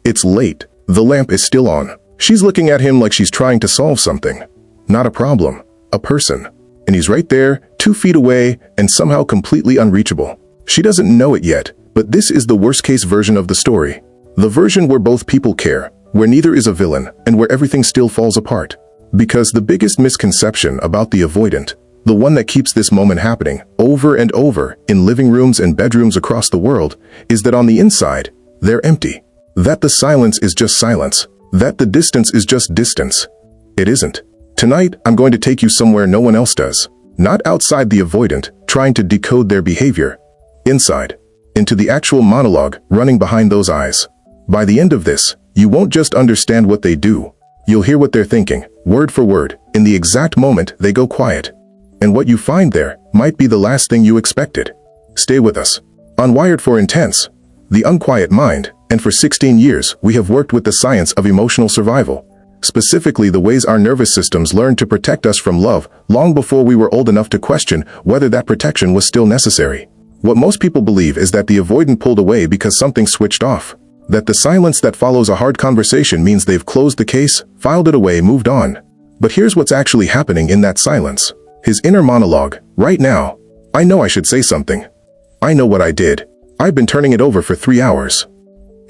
It's late. The lamp is still on. She's looking at him like she's trying to solve something. Not a problem, a person. And he's right there, 2 feet away, and somehow completely unreachable. She doesn't know it yet, but this is the worst-case version of the story. The version where both people care, where neither is a villain, and where everything still falls apart. Because the biggest misconception about the avoidant, the one that keeps this moment happening over and over in living rooms and bedrooms across the world, is that on the inside, they're empty. That the silence is just silence. That the distance is just distance. It isn't. Tonight, I'm going to take you somewhere no one else does. Not outside the avoidant, trying to decode their behavior. Inside. Into the actual monologue running behind those eyes. By the end of this, you won't just understand what they do. You'll hear what they're thinking, word for word, in the exact moment they go quiet. And what you find there might be the last thing you expected. Stay with us. On Wired for Intense, the unquiet mind, and for 16 years we have worked with the science of emotional survival. Specifically the ways our nervous systems learned to protect us from love long before we were old enough to question whether that protection was still necessary. What most people believe is that the avoidant pulled away because something switched off. That the silence that follows a hard conversation means they've closed the case, filed it away, moved on. But here's what's actually happening in that silence. His inner monologue, right now. I know I should say something. I know what I did. I've been turning it over for 3 hours.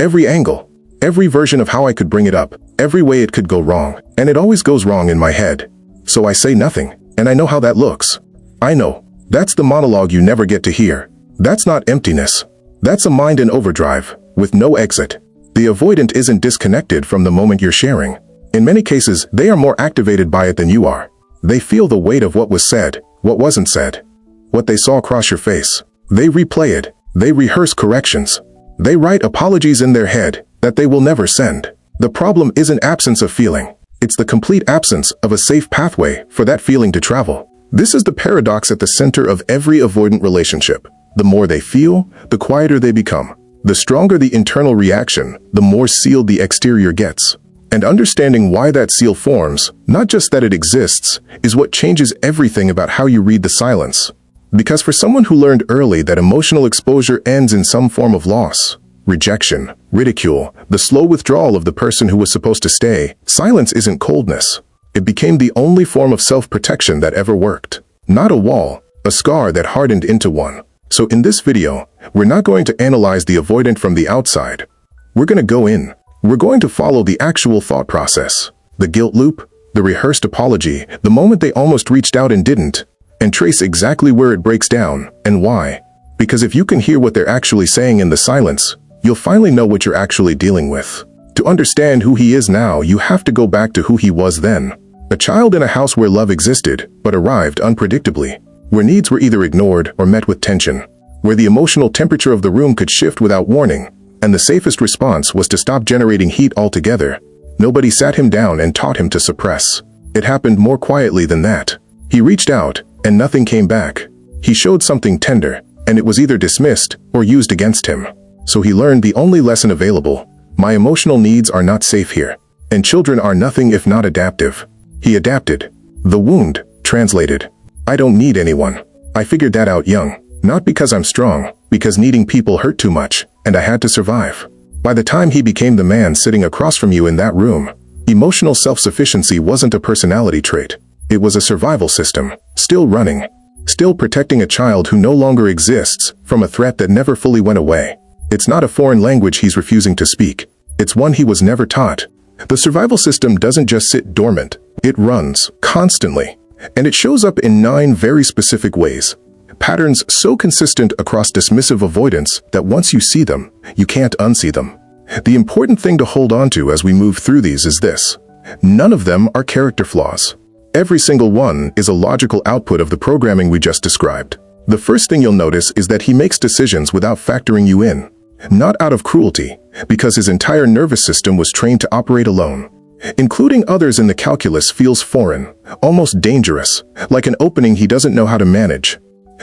Every angle, every version of how I could bring it up, every way it could go wrong, and it always goes wrong in my head. So I say nothing, and I know how that looks. I know. That's the monologue you never get to hear. That's not emptiness. That's a mind in overdrive, with no exit. The avoidant isn't disconnected from the moment you're sharing. In many cases, they are more activated by it than you are. They feel the weight of what was said, what wasn't said, what they saw across your face. They replay it. They rehearse corrections. They write apologies in their head that they will never send. The problem isn't absence of feeling. It's the complete absence of a safe pathway for that feeling to travel. This is the paradox at the center of every avoidant relationship. The more they feel, the quieter they become. The stronger the internal reaction, the more sealed the exterior gets. And understanding why that seal forms, not just that it exists, is what changes everything about how you read the silence. Because for someone who learned early that emotional exposure ends in some form of loss, rejection, ridicule, the slow withdrawal of the person who was supposed to stay, silence isn't coldness. It became the only form of self-protection that ever worked. Not a wall, a scar that hardened into one. So in this video, we're not going to analyze the avoidant from the outside. We're going to go in. We're going to follow the actual thought process, the guilt loop, the rehearsed apology, the moment they almost reached out and didn't, and trace exactly where it breaks down and why. Because if you can hear what they're actually saying in the silence, you'll finally know what you're actually dealing with. To understand who he is now, you have to go back to who he was then. A child in a house where love existed, but arrived unpredictably. Where needs were either ignored or met with tension. Where the emotional temperature of the room could shift without warning, and the safest response was to stop generating heat altogether. Nobody sat him down and taught him to suppress. It happened more quietly than that. He reached out, and nothing came back. He showed something tender, and it was either dismissed or used against him. So he learned the only lesson available. My emotional needs are not safe here. And children are nothing if not adaptive. He adapted. The wound, translated. I don't need anyone. I figured that out young. Not because I'm strong, because needing people hurt too much, and I had to survive. By the time he became the man sitting across from you in that room, emotional self-sufficiency wasn't a personality trait. It was a survival system, still running, still protecting a child who no longer exists from a threat that never fully went away. It's not a foreign language he's refusing to speak. It's one he was never taught. The survival system doesn't just sit dormant. It runs, constantly. And it shows up in 9 very specific ways. Patterns so consistent across dismissive avoidance that once you see them, you can't unsee them. The important thing to hold on to as we move through these is this. None of them are character flaws. Every single one is a logical output of the programming we just described. The first thing you'll notice is that he makes decisions without factoring you in. Not out of cruelty, because his entire nervous system was trained to operate alone. Including others in the calculus feels foreign, almost dangerous, like an opening he doesn't know how to manage.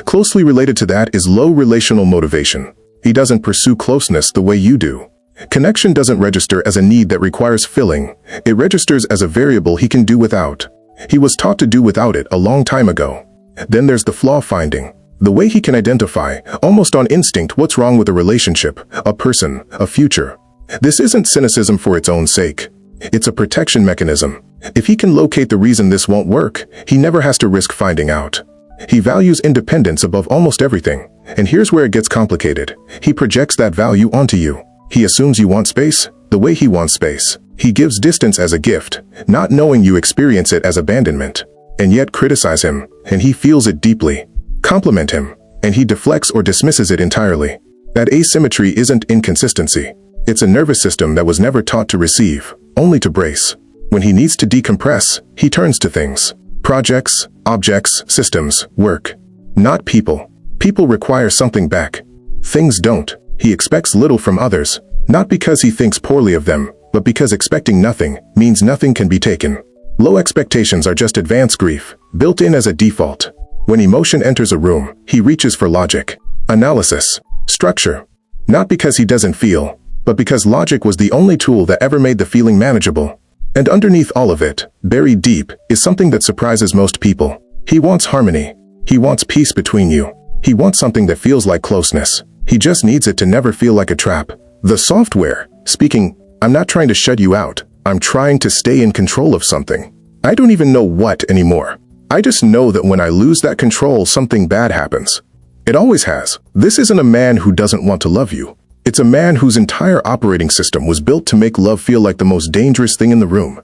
Closely related to that is low relational motivation. He doesn't pursue closeness the way you do. Connection doesn't register as a need that requires filling. It registers as a variable he can do without. He was taught to do without it a long time ago. Then there's the flaw finding. The way he can identify, almost on instinct, what's wrong with a relationship, a person, a future. This isn't cynicism for its own sake. It's a protection mechanism. If he can locate the reason this won't work, he never has to risk finding out. He values independence above almost everything. And here's where it gets complicated. He projects that value onto you. He assumes you want space the way he wants space. He gives distance as a gift, not knowing you experience it as abandonment. And yet criticize him, and he feels it deeply. Compliment him, and he deflects or dismisses it entirely. That asymmetry isn't inconsistency. It's a nervous system that was never taught to receive, only to brace. When he needs to decompress, he turns to things. Projects, objects, systems, work. Not people. People require something back. Things don't. He expects little from others, not because he thinks poorly of them, but because expecting nothing means nothing can be taken. Low expectations are just advanced grief, built in as a default. When emotion enters a room, he reaches for logic, analysis, structure. Not because he doesn't feel, but because logic was the only tool that ever made the feeling manageable. And underneath all of it, buried deep, is something that surprises most people. He wants harmony. He wants peace between you. He wants something that feels like closeness. He just needs it to never feel like a trap. The software, speaking, I'm not trying to shut you out. I'm trying to stay in control of something. I don't even know what anymore. I just know that when I lose that control, something bad happens. It always has. This isn't a man who doesn't want to love you. It's a man whose entire operating system was built to make love feel like the most dangerous thing in the room.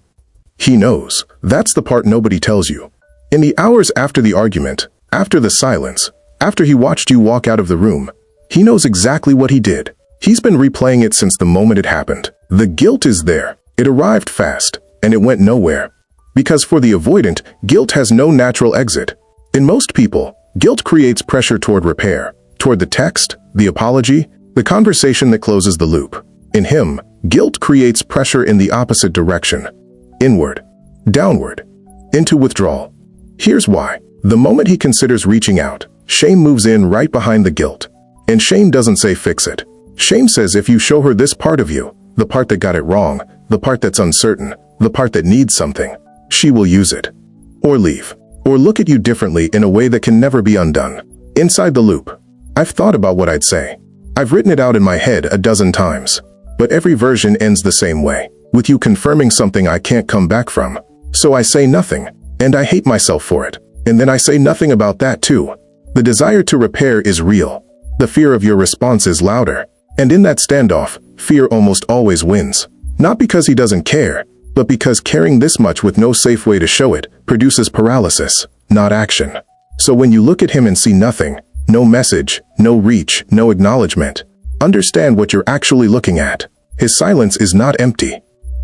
He knows. That's the part nobody tells you. In the hours after the argument, after the silence, after he watched you walk out of the room, he knows exactly what he did. He's been replaying it since the moment it happened. The guilt is there. It arrived fast, and it went nowhere. Because for the avoidant, guilt has no natural exit. In most people, guilt creates pressure toward repair, toward the text, the apology, the conversation that closes the loop. In him, guilt creates pressure in the opposite direction. Inward, downward, into withdrawal. Here's why. The moment he considers reaching out, shame moves in right behind the guilt. And shame doesn't say fix it. Shame says if you show her this part of you, the part that got it wrong, the part that's uncertain, the part that needs something, she will use it. Or leave. Or look at you differently in a way that can never be undone. Inside the loop. I've thought about what I'd say. I've written it out in my head a dozen times. But every version ends the same way, with you confirming something I can't come back from. So I say nothing, and I hate myself for it. And then I say nothing about that too. The desire to repair is real. The fear of your response is louder. And in that standoff, fear almost always wins. Not because he doesn't care, but because caring this much with no safe way to show it produces paralysis, not action. So when you look at him and see nothing, no message, no reach, no acknowledgement, understand what you're actually looking at. His silence is not empty.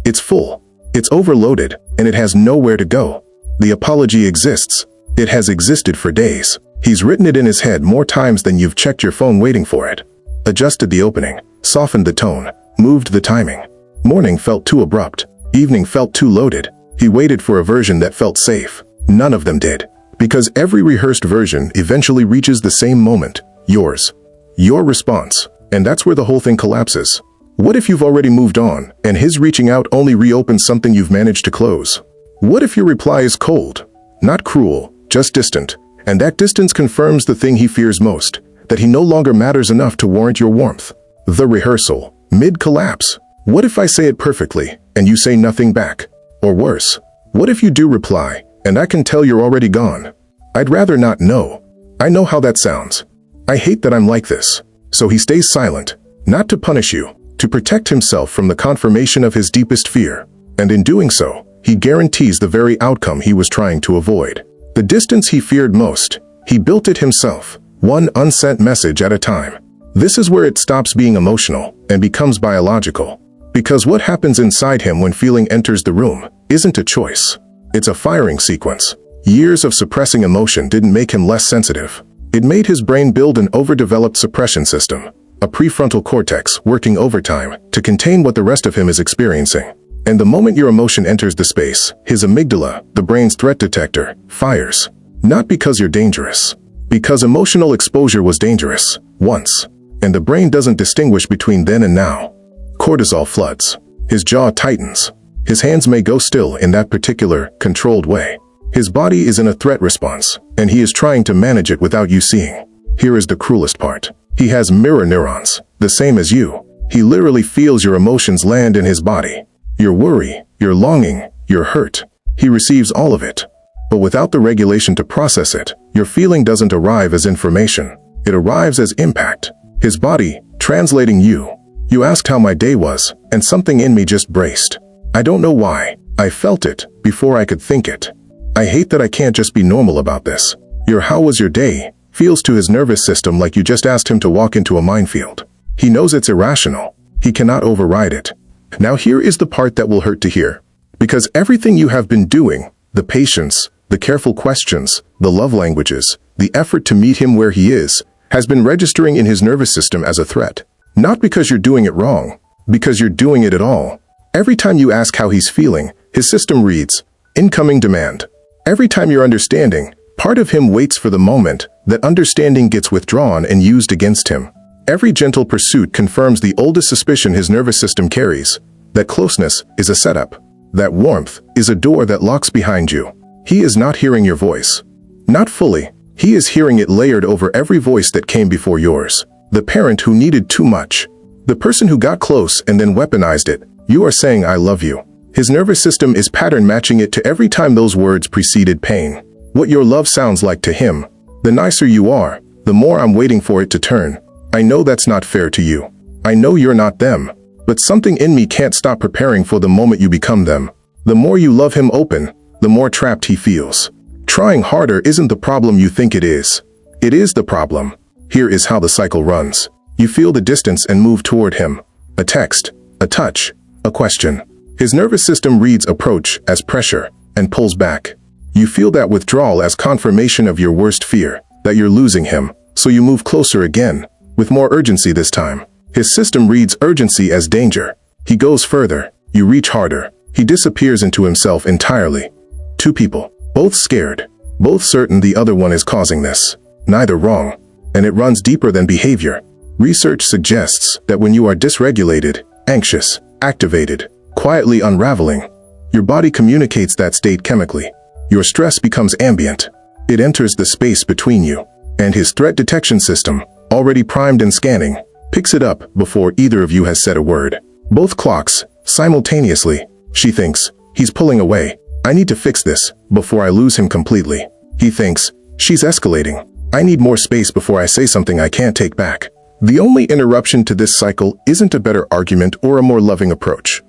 It's full. It's overloaded, and it has nowhere to go. The apology exists. It has existed for days. He's written it in his head more times than you've checked your phone waiting for it. Adjusted the opening, softened the tone, moved the timing. Morning felt too abrupt. Evening felt too loaded. He waited for a version that felt safe. None of them did. Because every rehearsed version eventually reaches the same moment. Yours. Your response. And that's where the whole thing collapses. What if you've already moved on, and his reaching out only reopens something you've managed to close? What if your reply is cold? Not cruel, just distant. And that distance confirms the thing he fears most. That he no longer matters enough to warrant your warmth. The rehearsal. Mid-collapse. What if I say it perfectly, and you say nothing back? Or worse, what if you do reply, and I can tell you're already gone? I'd rather not know. I know how that sounds. I hate that I'm like this. So he stays silent, not to punish you, to protect himself from the confirmation of his deepest fear. And in doing so, he guarantees the very outcome he was trying to avoid. The distance he feared most, he built it himself, one unsent message at a time. This is where it stops being emotional and becomes biological. Because what happens inside him when feeling enters the room isn't a choice. It's a firing sequence. Years of suppressing emotion didn't make him less sensitive. It made his brain build an overdeveloped suppression system, a prefrontal cortex working overtime to contain what the rest of him is experiencing. And the moment your emotion enters the space, his amygdala, the brain's threat detector, fires. Not because you're dangerous. Because emotional exposure was dangerous, once. And the brain doesn't distinguish between then and now. Cortisol floods. His jaw tightens. His hands may go still in that particular, controlled way. His body is in a threat response, and he is trying to manage it without you seeing. Here is the cruelest part. He has mirror neurons, the same as you. He literally feels your emotions land in his body. Your worry, your longing, your hurt. He receives all of it. But without the regulation to process it, your feeling doesn't arrive as information. It arrives as impact. His body, translating you. You asked how my day was, and something in me just braced. I don't know why. I felt it before I could think it. I hate that I can't just be normal about this. Your "how was your day" feels to his nervous system like you just asked him to walk into a minefield. He knows it's irrational. He cannot override it. Now here is the part that will hurt to hear. Because everything you have been doing, the patience, the careful questions, the love languages, the effort to meet him where he is, has been registering in his nervous system as a threat. Not because you're doing it wrong, because you're doing it at all. Every time you ask how he's feeling, his system reads, incoming demand. Every time you're understanding, part of him waits for the moment that understanding gets withdrawn and used against him. Every gentle pursuit confirms the oldest suspicion his nervous system carries, that closeness is a setup, that warmth is a door that locks behind you. He is not hearing your voice. Not fully. He is hearing it layered over every voice that came before yours. The parent who needed too much. The person who got close and then weaponized it. You are saying "I love you." His nervous system is pattern matching it to every time those words preceded pain. What your love sounds like to him. The nicer you are, the more I'm waiting for it to turn. I know that's not fair to you. I know you're not them. But something in me can't stop preparing for the moment you become them. The more you love him open, the more trapped he feels. Trying harder isn't the problem you think it is. It is the problem. Here is how the cycle runs. You feel the distance and move toward him. A text, a touch, a question. His nervous system reads approach as pressure and pulls back. You feel that withdrawal as confirmation of your worst fear, that you're losing him, so you move closer again, with more urgency this time. His system reads urgency as danger. He goes further. You reach harder. He disappears into himself entirely. Two people, both scared, both certain the other one is causing this. Neither wrong. And it runs deeper than behavior. Research suggests that when you are dysregulated, anxious, activated, quietly unraveling, your body communicates that state chemically. Your stress becomes ambient. It enters the space between you. And his threat detection system, already primed and scanning, picks it up before either of you has said a word. Both clocks, simultaneously. She thinks, he's pulling away. I need to fix this before I lose him completely. He thinks, she's escalating. I need more space before I say something I can't take back. The only interruption to this cycle isn't a better argument or a more loving approach.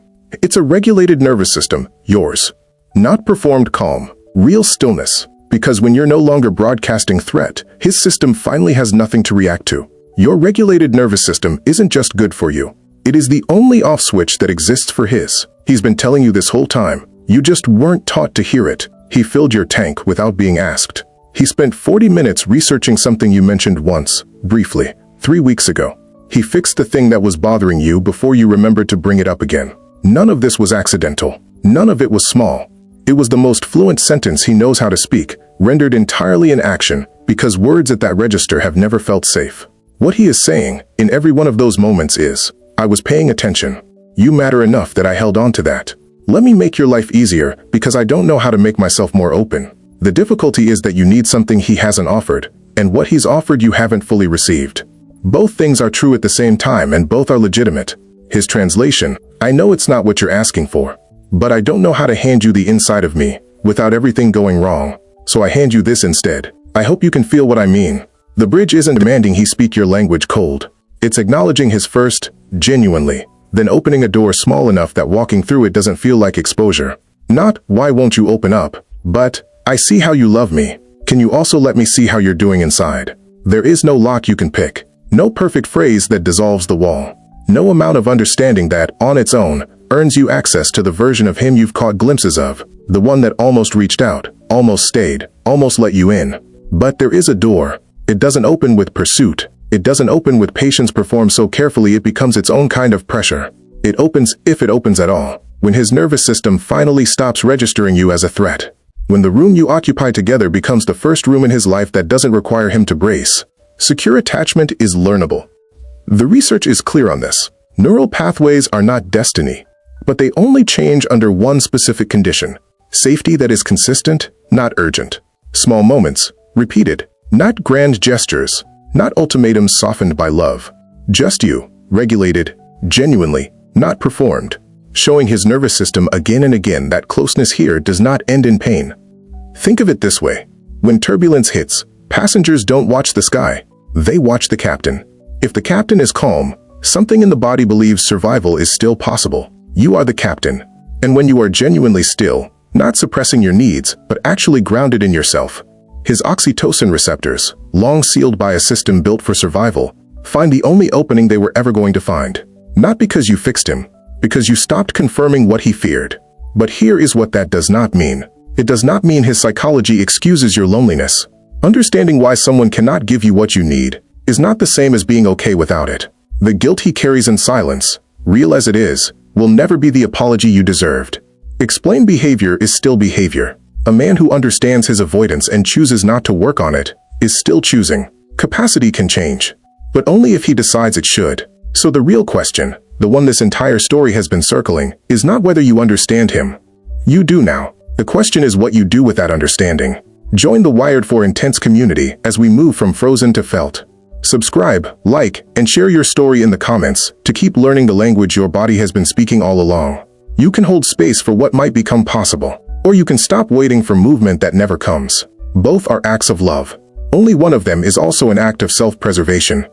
It's a regulated nervous system, yours. Not performed calm, real stillness. Because when you're no longer broadcasting threat, his system finally has nothing to react to. Your regulated nervous system isn't just good for you. It is the only off switch that exists for his. He's been telling you this whole time. You just weren't taught to hear it. He filled your tank without being asked. He spent 40 minutes researching something you mentioned once, briefly, 3 weeks ago. He fixed the thing that was bothering you before you remembered to bring it up again. None of this was accidental. None of it was small. It was the most fluent sentence he knows how to speak, rendered entirely in action, because words at that register have never felt safe. What he is saying, in every one of those moments is, I was paying attention. You matter enough that I held on to that. Let me make your life easier, because I don't know how to make myself more open. The difficulty is that you need something he hasn't offered, and what he's offered you haven't fully received. Both things are true at the same time and both are legitimate. His translation, I know it's not what you're asking for, but I don't know how to hand you the inside of me, without everything going wrong, so I hand you this instead. I hope you can feel what I mean. The bridge isn't demanding he speak your language cold. It's acknowledging his first, genuinely, then opening a door small enough that walking through it doesn't feel like exposure. Not, why won't you open up, but, I see how you love me. Can you also let me see how you're doing inside? There is no lock you can pick. No perfect phrase that dissolves the wall. No amount of understanding that, on its own, earns you access to the version of him you've caught glimpses of. The one that almost reached out, almost stayed, almost let you in. But there is a door. It doesn't open with pursuit. It doesn't open with patience performed so carefully it becomes its own kind of pressure. It opens, if it opens at all, when his nervous system finally stops registering you as a threat. When the room you occupy together becomes the first room in his life that doesn't require him to brace. Secure attachment is learnable. The research is clear on this. Neural pathways are not destiny, but they only change under one specific condition. Safety that is consistent, not urgent. Small moments, repeated, not grand gestures, not ultimatums softened by love. Just you, regulated, genuinely, not performed, showing his nervous system again and again that closeness here does not end in pain. Think of it this way. When turbulence hits, passengers don't watch the sky. They watch the captain. If the captain is calm, something in the body believes survival is still possible. You are the captain. And when you are genuinely still, not suppressing your needs, but actually grounded in yourself, his oxytocin receptors, long sealed by a system built for survival, find the only opening they were ever going to find. Not because you fixed him, because you stopped confirming what he feared. But here is what that does not mean. It does not mean his psychology excuses your loneliness. Understanding why someone cannot give you what you need is not the same as being okay without it. The guilt he carries in silence, real as it is, will never be the apology you deserved. Explained behavior is still behavior. A man who understands his avoidance and chooses not to work on it is still choosing. Capacity can change, but only if he decides it should. So the real question, the one this entire story has been circling, is not whether you understand him. You do now. The question is what you do with that understanding. Join the Wired for Intense community as we move from frozen to felt. Subscribe, like, and share your story in the comments to keep learning the language your body has been speaking all along. You can hold space for what might become possible, or you can stop waiting for movement that never comes. Both are acts of love. Only one of them is also an act of self-preservation.